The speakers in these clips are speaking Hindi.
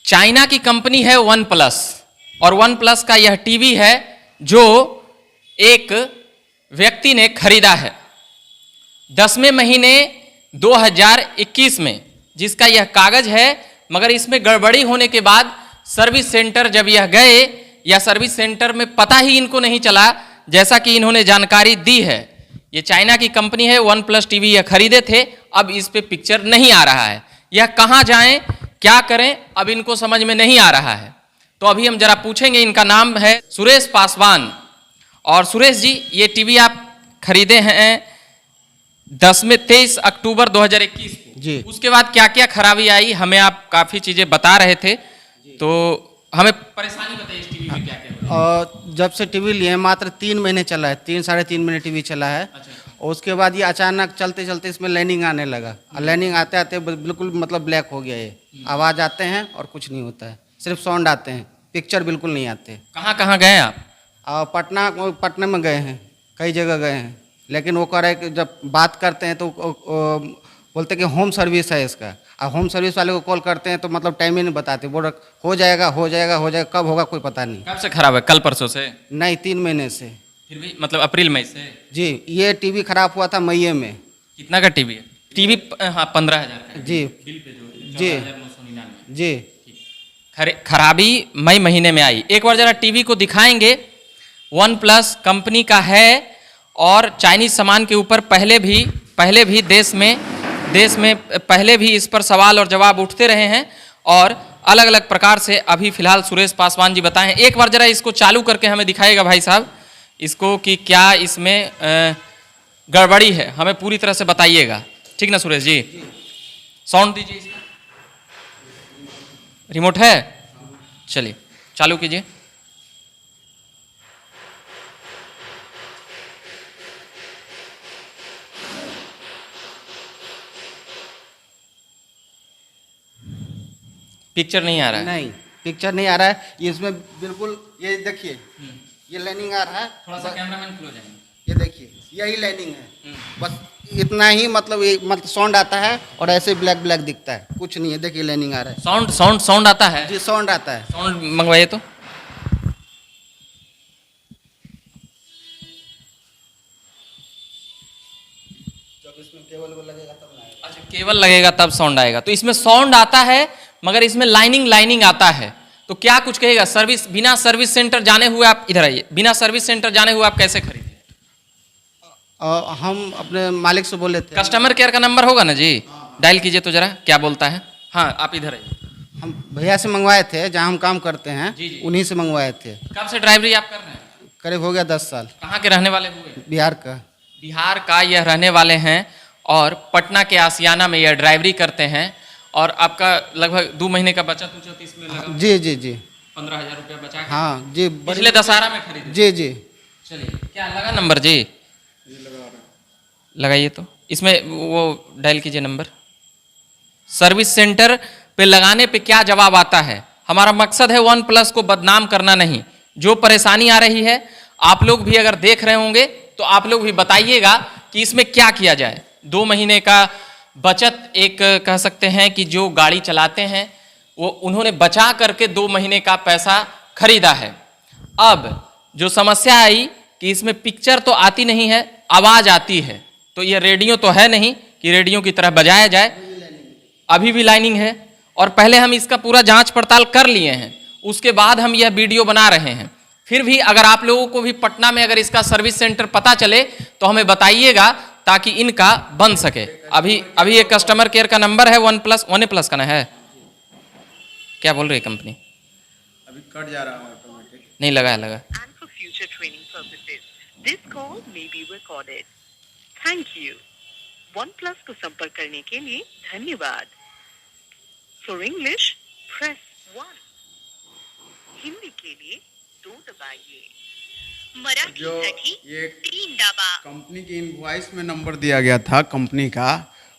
चाइना की कंपनी है वन प्लस, और वन प्लस का यह टीवी है जो एक व्यक्ति ने खरीदा है 10वें महीने 2021 में, जिसका यह कागज है। मगर इसमें गड़बड़ी होने के बाद सर्विस सेंटर जब यह गए, या सर्विस सेंटर में पता ही इनको नहीं चला, जैसा कि इन्होंने जानकारी दी है। ये चाइना की कंपनी है, वन प्लस टीवी यह खरीदे थे, अब इस पे पिक्चर नहीं आ रहा है। यह कहाँ जाएं, क्या करें, अब इनको समझ में नहीं आ रहा है। तो अभी हम जरा पूछेंगे। इनका नाम है सुरेश पासवान। और सुरेश जी, ये टीवी आप खरीदे हैं 23 अक्टूबर 2021 को जी। उसके बाद क्या क्या खराबी आई, हमें आप काफ़ी चीज़ें बता रहे थे, तो हमें परेशानी बताइए इस टीवी में क्या क्या। और जब से टीवी लिए मात्र 3 महीने चला है, 3-3.5 महीने टीवी चला है। अच्छा। और उसके बाद ये अचानक चलते चलते इसमें लाइनिंग आने लगा, और लाइनिंग आते आते बिल्कुल मतलब ब्लैक हो गया। ये आवाज़ आते हैं और कुछ नहीं होता है, सिर्फ साउंड आते हैं, पिक्चर बिल्कुल नहीं आते। कहाँ कहाँ गए आप? और पटना में गए हैं, कई जगह गए हैं, लेकिन वो कह रहे हैं कि जब बात करते हैं तो बोलते कि होम सर्विस है इसका। और होम सर्विस वाले को कॉल करते हैं तो मतलब टाइम ही नहीं बताते, बोल रहे हो जाएगा हो जाएगा हो जाएगा, कब होगा कोई पता नहीं। कब से खराब है? कल परसों से? नहीं, 3 महीने से। फिर भी मतलब अप्रैल मई से? जी, ये टीवी खराब हुआ था मई में। कितना का टीवी है? टीवी हाँ 15,000 का। जी बिल पे जो जी 14,999। जी। खराबी मई महीने में आई। एक बार जरा टीवी को दिखाएंगे। वन प्लस कंपनी का है, और चाइनीज सामान के ऊपर पहले भी देश में पहले भी इस पर सवाल और जवाब उठते रहे हैं, और अलग अलग प्रकार से अभी फिलहाल सुरेश पासवान जी बताए हैं। एक बार जरा इसको चालू करके हमें दिखाइएगा भाई साहब इसको, कि क्या इसमें गड़बड़ी है, हमें पूरी तरह से बताइएगा। ठीक ना सुरेश जी? साउंड दीजिए इसका। रिमोट है? चलिए चालू कीजिए। पिक्चर नहीं आ रहा है? नहीं, पिक्चर नहीं आ रहा है। ये इसमें बिल्कुल, ये देखिए, ये लाइनिंग आ रहा है। थोड़ा सा कैमरामैन क्लोज आएंगे। ये देखिए, यही लाइनिंग है, बस इतना ही। मतलब ये मतलब साउंड आता है और ऐसे ब्लैक ब्लैक दिखता है, कुछ नहीं है। देखिए लाइनिंग आ रहा है। साउंड आता है? जी, साउंड आता है। साउंड मंगवाइए तो। जब इसमें केबल लगेगा तब ना आएगा। अच्छा, केबल लगेगा तब साउंड आएगा। तो इसमें साउंड आता है, मगर इसमें लाइनिंग आता है। तो क्या कुछ कहेगा? बिना सर्विस सेंटर जाने हुए आप इधर आइए, बिना सर्विस सेंटर जाने हुए आप कैसे खरीदे? हम अपने मालिक से बोले थे। कस्टमर केयर का नंबर होगा ना जी, डायल कीजिए तो जरा, क्या बोलता है। हाँ, आप इधर आइए। हम भैया से मंगवाए थे, जहाँ हम काम करते हैं, जी, जी। उन्हीं से मंगवाए थे। कब से ड्राइवरी आप कर रहे हैं? करीब हो गया 10 साल। कहाँ के रहने वाले हुए? बिहार का। बिहार का यह रहने वाले हैं, और पटना के आसियाना में यह ड्राइवरी करते हैं। और आपका लगभग 2 महीने का बचत उचत इसमें लगा? जी जी जी। 15,000 रुपया बचा के? हाँ जी। पिछले दशहरा में खरीदे? जी जी। चलिए, क्या लगा नंबर जी? लगाइए तो, इसमें वो डायल कीजिए नंबर। सर्विस सेंटर पे लगाने पे क्या जवाब आता है? हमारा मकसद है वन प्लस को बदनाम करना नहीं। जो परेशानी आ रही है, आप लोग भी अगर देख रहे होंगे तो आप लोग भी बताइएगा कि इसमें क्या किया जाए। 2 महीने का बचत, एक कह सकते हैं कि जो गाड़ी चलाते हैं वो उन्होंने बचा करके 2 महीने का पैसा खरीदा है। अब जो समस्या आई कि इसमें पिक्चर तो आती नहीं है, आवाज़ आती है। तो ये रेडियो तो है नहीं कि रेडियो की तरह बजाया जाए, अभी भी लाइनिंग है। और पहले हम इसका पूरा जांच पड़ताल कर लिए हैं, उसके बाद हम यह वीडियो बना रहे हैं। फिर भी अगर आप लोगों को भी पटना में अगर इसका सर्विस सेंटर पता चले तो हमें बताइएगा, ताकि इनका बन सके। अभी एक कस्टमर केयर का नंबर है वन प्लस का ना है, क्या बोल रही है कंपनी? अभी कट जा रहा है ऑटोमेटिक। नहीं लगा। And for future training purposes, this call may be recorded. Thank you. OnePlus को संपर्क करने के लिए धन्यवाद। For English, press 1. हिंदी के लिए 2 दबाइए। मराठी जो साठी ये 3 दबा। कंपनी की इनवॉइस में नंबर दिया गया था कंपनी का,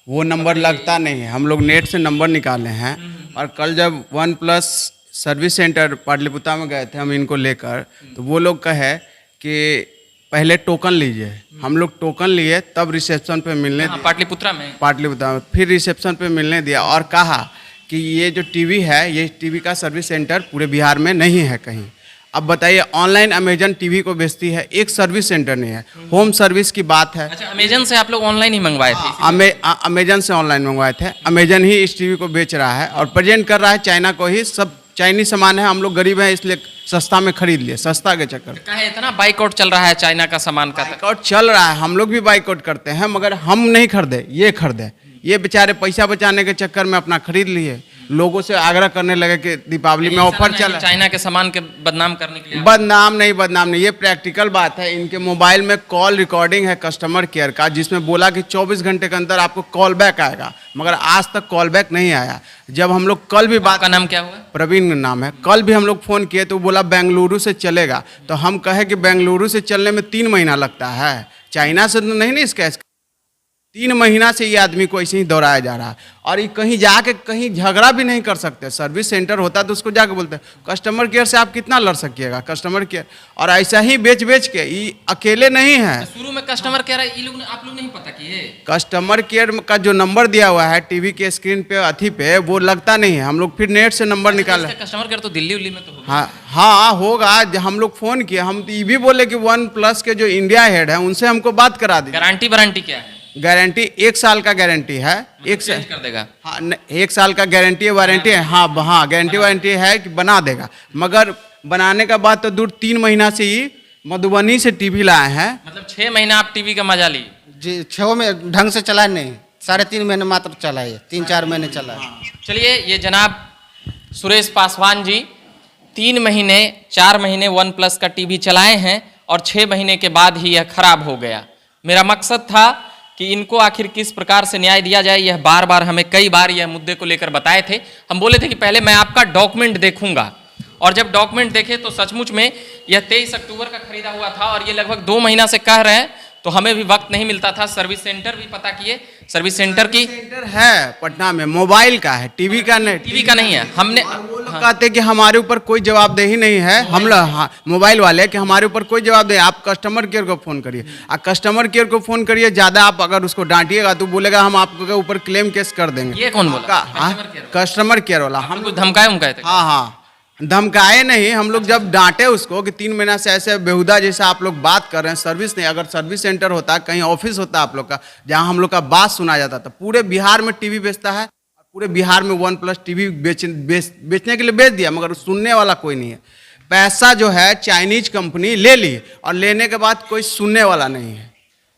वो नंबर लगता नहीं है। हम लोग नेट से नंबर निकाले हैं, और कल जब OnePlus service centre Pataliputra में गए थे हम इनको लेकर, तो वो लोग कहे कि पहले टोकन लीजिए। हम लोग टोकन लिए, तब रिसेप्शन पे मिलने दिया। पाटलिपुत्रा में? पाटलिपुत्रा में। फिर रिसेप्शन पे मिलने दिया और कहा कि ये जो टीवी है, ये टीवी का सर्विस सेंटर पूरे बिहार में नहीं है कहीं। अब बताइए, ऑनलाइन अमेजन टीवी को बेचती है, एक सर्विस सेंटर नहीं है। होम सर्विस की बात है, अच्छा, अमेजन से आप लोग ऑनलाइन ही मंगवाए थे? अमेजन से ऑनलाइन मंगवाए थे। अमेजन ही इस टीवी को बेच रहा है और प्रेजेंट कर रहा है चाइना को ही। सब चाइनीज सामान है, हम लोग गरीब हैं इसलिए सस्ता में खरीद लिए, सस्ता के चक्कर। कहे इतना बाइकआउट चल रहा है चाइना का सामान का? बाइकआउट चल रहा है, हम लोग भी बाइकआउट करते हैं, मगर हम नहीं खरीदे, ये खरीदे। ये बेचारे पैसा बचाने के चक्कर में अपना खरीद लिए। लोगों से आग्रह करने लगे कि दीपावली में ऑफर चल, चाइना के सामान के बदनाम करने के लिए। बदनाम नहीं, ये प्रैक्टिकल बात है। इनके मोबाइल में कॉल रिकॉर्डिंग है कस्टमर केयर का, जिसमें बोला कि 24 घंटे के अंदर आपको कॉल बैक आएगा, मगर आज तक कॉल बैक नहीं आया। जब हम लोग कल भी बात, आपका नाम क्या हुआ? प्रवीण नाम है, कल भी हम लोग फ़ोन किए तो बोला बेंगलुरु से चलेगा। तो हम कहे कि बेंगलुरु से चलने में 3 महीना लगता है, चाइना से तो नहीं इसका 3 महीना से ये आदमी को ऐसे ही दौड़ाया जा रहा है। और ये कहीं जाके कहीं झगड़ा भी नहीं कर सकते। सर्विस सेंटर होता तो उसको जाके बोलते हैं। कस्टमर केयर से आप कितना लड़ सकिएगा, कस्टमर केयर। और ऐसा ही बेच के, ये अकेले नहीं है। शुरू में कस्टमर केयर ये लोग आप लोग नहीं पता किए? कस्टमर केयर का जो नंबर दिया हुआ है टीवी के स्क्रीन पे अथी पे, वो लगता नहीं है। हम लोग फिर नेट से नंबर निकाले। कस्टमर केयर तो दिल्ली उल्ली में तो होगा। हाँ होगा। हम लोग फ़ोन किए, हम तो ये भी बोले कि OnePlus के जो इंडिया हेड है उनसे हमको बात करा दी। गारंटी वारंटी क्या है? गारंटी 1 साल का गारंटी है। एक चेंज कर देगा? हाँ, 1 साल का गारंटी है, वारंटी है। हाँ गारंटी वारंटी है कि बना देगा, मगर बनाने का बाद तो दूर 3 महीना से ही मधुबनी से टीवी लाए हैं। मतलब 6 महीना आप टीवी का मजा ली? जी, 6 में ढंग से चला नहीं, 3.5 महीने मात्र चला है, 3-4 महीने चला है। चलिए, ये जनाब सुरेश पासवान जी 3 महीने 4 महीने OnePlus का टीवी चलाए हैं और 6 महीने के बाद ही यह खराब हो गया। मेरा मकसद था कि इनको आखिर किस प्रकार से न्याय दिया जाए। यह बार बार हमें कई बार यह मुद्दे को लेकर बताए थे। हम बोले थे कि पहले मैं आपका डॉक्यूमेंट देखूंगा, और जब डॉक्यूमेंट देखे तो सचमुच में यह 23 अक्टूबर का खरीदा हुआ था और ये लगभग 2 महीना से कह रहे हैं। तो हमें भी वक्त नहीं मिलता था। सर्विस सेंटर भी पता किए, सर्विस सेंटर की सेंटर है पटना में, मोबाइल का है, टीवी का नहीं। टीवी का नहीं है। हमने कहते कि हमारे ऊपर कोई जवाबदेही नहीं है। हम लोग मोबाइल वाले कि हमारे ऊपर कोई जवाबदेही, आप कस्टमर केयर को फ़ोन करिए। आप कस्टमर केयर को फ़ोन करिए, ज़्यादा आप अगर उसको डांटिएगा तो बोलेगा हम आपके ऊपर क्लेम केस कर देंगे। ये कौन बोला? कस्टमर केयर वाला। हम कुछ धमकाए उमकाए थे? हाँ, धमकाए नहीं। हम लोग जब डांटे उसको कि 3 महीना से ऐसे बेहुदा जैसा आप लोग बात कर रहे हैं, सर्विस नहीं। अगर सर्विस सेंटर होता, कहीं ऑफिस होता आप लोग का, जहाँ हम लोग का बात सुना जाता था। पूरे बिहार में टीवी बेचता है, पूरे बिहार में OnePlus टीवी बेचने के लिए बेच दिया, मगर सुनने वाला कोई नहीं है। पैसा जो है चाइनीज कंपनी ले ली और लेने के बाद कोई सुनने वाला नहीं है।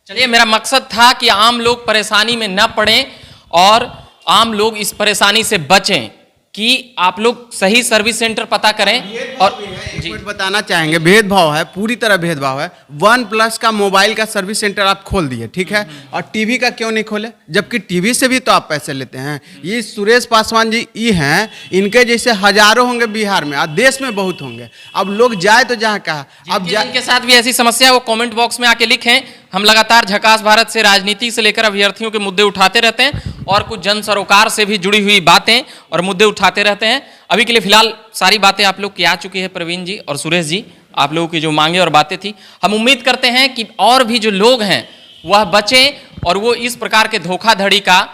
चलिए, मेरा मकसद था कि आम लोग परेशानी में न पड़ें और आम लोग इस परेशानी से बचें, कि आप लोग सही सर्विस सेंटर पता करें। और एक मिनट बताना चाहेंगे, भेदभाव है, पूरी तरह भेदभाव है। OnePlus का मोबाइल का सर्विस सेंटर आप खोल दिए, ठीक है, और टीवी का क्यों नहीं खोले? जबकि टीवी से भी तो आप पैसे लेते हैं। ये सुरेश पासवान जी ये हैं, इनके जैसे हजारों होंगे बिहार में और देश में बहुत होंगे। अब लोग जाए तो जहाँ कहा। अब जिनके साथ भी ऐसी समस्या है वो कमेंट बॉक्स में आके लिखें। हम लगातार झकास भारत से राजनीति से लेकर अभ्यर्थियों के मुद्दे उठाते रहते हैं और कुछ जन सरोकार से भी जुड़ी हुई बातें और मुद्दे उठाते रहते हैं। अभी के लिए फिलहाल सारी बातें आप लोग की आ चुकी है। प्रवीण जी और सुरेश जी, आप लोगों की जो मांगे और बातें थी, हम उम्मीद करते हैं कि और भी जो लोग हैं वह बचें और वो इस प्रकार के धोखाधड़ी का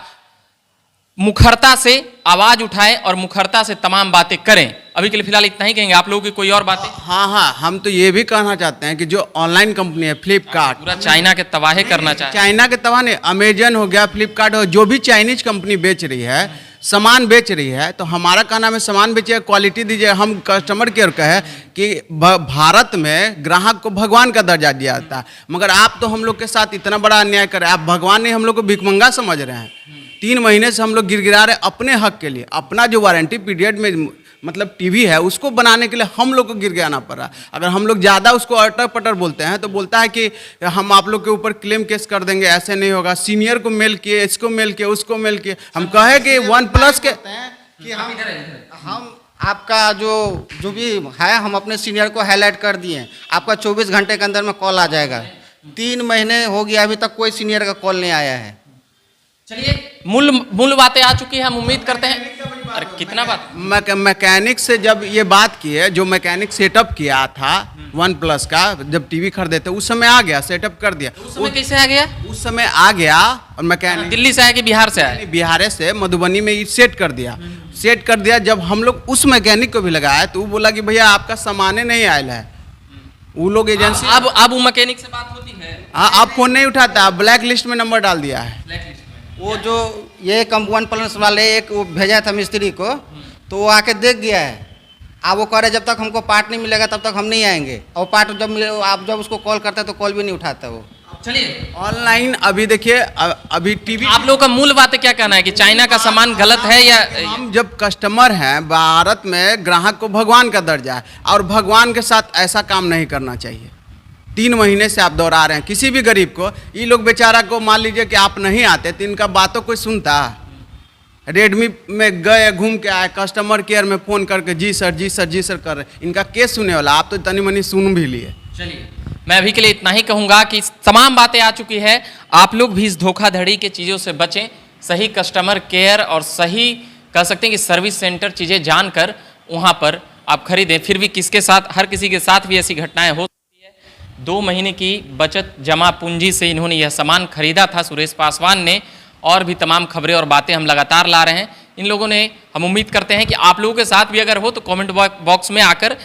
मुखरता से आवाज उठाएं और मुखरता से तमाम बातें करें। अभी के लिए फिलहाल इतना ही कहेंगे। आप लोगों की कोई और बातें? हाँ, हम तो ये भी कहना चाहते हैं कि जो ऑनलाइन कंपनी है फ्लिपकार्ट, पूरा चाइना के तबाहे करना चाहे। चाइना के तबाह नहीं, अमेजन हो गया, फ्लिपकार्ट हो, जो भी चाइनीज कंपनी बेच रही है, सामान बेच रही है, तो हमारा कहना में सामान बेचिए, क्वालिटी दीजिए। हम कस्टमर केयर कहे कि भारत में ग्राहक को भगवान का दर्जा दिया जाता है, मगर आप तो हम लोग के साथ इतना बड़ा अन्याय कर रहे हैं। आप भगवान नहीं, हम लोग को भिखमंगा समझ रहे हैं। 3 महीने से हम लोग गिरगिरा रहे अपने हक के लिए। अपना जो वारंटी पीरियड में मतलब टीवी है उसको बनाने के लिए हम लोग को गिरगिराना पड़ रहा है। अगर हम लोग ज़्यादा उसको अटर पटर बोलते हैं तो बोलता है कि हम आप लोग के ऊपर क्लेम केस कर देंगे, ऐसे नहीं होगा। सीनियर को मेल किए, इसको मेल किए, उसको मेल किए। हम कहे कि OnePlus के कि हम आपका जो भी है, हम अपने सीनियर को हाईलाइट कर दिए। आपका 24 घंटे के अंदर में कॉल आ जाएगा। 3 महीने हो गया, अभी तक कोई सीनियर का कॉल नहीं आया है। चलिए, मूल बातें आ चुकी है। हम उम्मीद करते हैं। अरे कितना बात मैकेनिक से जब ये बात की है, जो मैकेनिक सेटअप किया था वन प्लस का, जब टीवी खरीदे थे उस समय आ गया, सेटअप कर दिया। उस समय कैसे आ गया? उस समय आ गया और मैकेनिक दिल्ली से आया कि बिहार से आया? बिहार से मधुबनी में सेट कर दिया। सेट कर दिया, जब हम लोग उस मैकेनिक को भी लगाया तो वो बोला कि भैया आपका सामाने नहीं आयल है। वो लोग एजेंसी अब वो मैकेनिक से बात होती है? हाँ, आप फोन नहीं उठाता, ब्लैक लिस्ट में नंबर डाल दिया है। वो जो ये वन प्लस वाले एक वो भेजा था मिस्त्री को, तो वो आके देख गया है। अब वो कह रहे जब तक हमको पार्ट नहीं मिलेगा तब तक हम नहीं आएंगे, और पार्ट जब मिले आप जब उसको कॉल करते हैं तो कॉल भी नहीं उठाता वो। चलिए ऑनलाइन अभी देखिए, अभी टीवी आप लोगों का मूल बात क्या कहना है कि चाइना का सामान गलत है या? हम जब कस्टमर हैं, भारत में ग्राहक को भगवान का दर्जा है और भगवान के साथ ऐसा काम नहीं करना चाहिए। 3 महीने से आप दोहरा रहे हैं किसी भी गरीब को। ये लोग बेचारा को मान लीजिए कि आप नहीं आते तो इनका बातों कोई सुनता। रेडमी में गए, घूम के आए, कस्टमर केयर में फ़ोन करके जी सर जी सर जी सर कर रहे, इनका केस सुने वाला, आप तो तनी मनी सुन भी लिए। चलिए मैं अभी के लिए इतना ही कहूँगा कि तमाम बातें आ चुकी है, आप लोग भी इस धोखाधड़ी के चीज़ों से बचें। सही कस्टमर केयर और सही कह सकते हैं कि सर्विस सेंटर चीज़ें जानकर वहाँ पर आप खरीदें। फिर भी किसके साथ, हर किसी के साथ भी ऐसी घटनाएं हो सकती है। 2 महीने की बचत जमा पूंजी से इन्होंने यह सामान खरीदा था सुरेश पासवान ने। और भी तमाम खबरें और बातें हम लगातार ला रहे हैं इन लोगों ने। हम उम्मीद करते हैं कि आप लोगों के साथ भी अगर हो तो कमेंट बॉक्स में आकर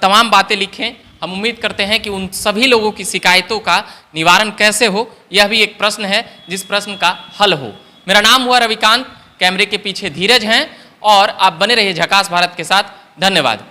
तमाम बातें लिखें। हम उम्मीद करते हैं कि उन सभी लोगों की शिकायतों का निवारण कैसे हो, यह भी एक प्रश्न है जिस प्रश्न का हल हो। मेरा नाम हुआ रविकांत, कैमरे के पीछे धीरज हैं और आप बने रहिए झकास भारत के साथ। धन्यवाद।